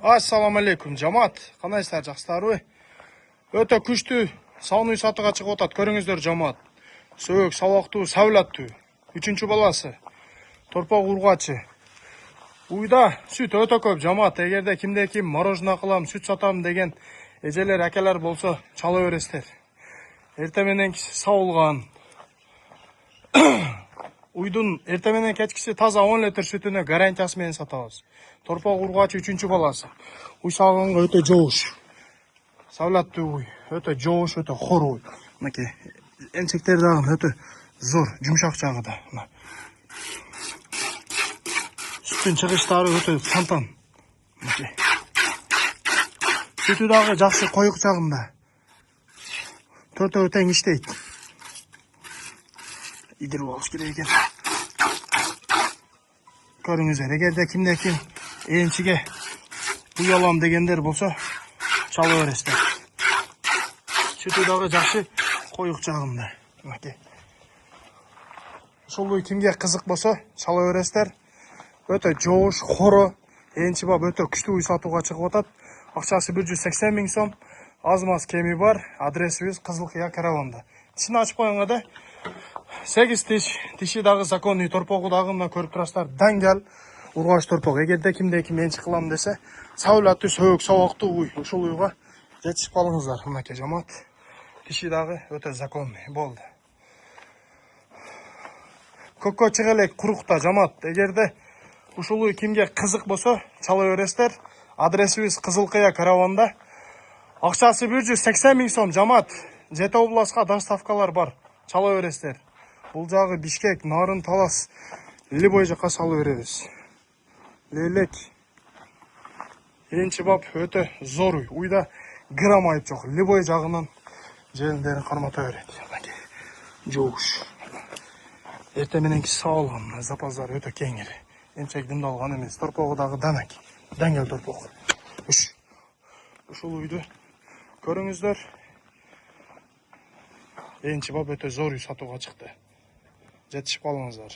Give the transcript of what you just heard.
Assalamu alaikum жамаат. Кандайсыздар, жакшысыздарбы? Өтө күчтүү саун үй сатууга чыгып атат. Көрүңүздөр жамаат. Сөөк, сабактуу, сабылаттуу. 3-чү баласы. Торпок ургачы. Уйда сүт өтө көп жамаат. Эгерде кимде ким мороженое кылам, сүт сатам деген эжелер, акелер болсо чала бересиздер. Эртең менен сабылган. Уйдун эртең менен кечкиси таза 10 литр сүтүнө гарантиясы менен сатабыз. Торпок ургачы 3-чү баласы. Уй сагынга өтө жоош. Сабылаттуу уй, өтө жоош, өтө хор уй. Мынакей эмчектер дагы өтө зор, жумшак жагы да. Сүттүн чыгыштары өтө сантан. Мынакей. Сүтү дагы жакшы коюк жагында. Төртөө тең иштейт. Идирип алыш керек экен. Көрүңүздөр, эгерде кимде ким энчиге уй алам дегендер болсо чала бересиздер. Сүтү дагы жакшы коюк жагында. Мынакей. Ушул уй кимге кызык болсо чала бересиздер. Өтө жоош, хоро, энчи бап өтө күчтүү уй сатууга чыгып атат. Акчасы 180 000 сом. Аз-маз кеми бар. Адресибиз Кызылкыя караванда. Тишин ачып коюңа да. 8 тиш, тиши дагы законный, торпогу дагы мына көрүп турасыздар. Даңгал ургач торпок. Эгерде кимде ким энчи кылам десе, сабылаттуу, сөөк, сабактуу уй. Ушул уйга жетишип калыңыздар. Мынакей жамаат. Тиши дагы өтө законный болду. Көккө чыга элек курукта жамаат. Эгерде ушул уй кимге кызык болсо чала бересиздер. Адресибиз Кызылкыя караванда. Акчасы 180 000 сом жамаат. Жете областка доставкалар бар. Чала бересиздер. Бул жагы Бишкек, Нарын, Талас, Либой жака салып беребиз. Лелек. Энчи бап өтө зор уй. Уйда грамм айып жок. Либой жагынан желиндерин кармата берет. Жоош. Эртең мененки сабылган запастар өтө кеңири. Эмчек дымдалган эмес. Торпогу дагы дамек. Даңгал торпок. Ушул уйду көрүңүздөр. Энчи бап өтө зор уй сатууга чыкты. Жетишип калыңыздар.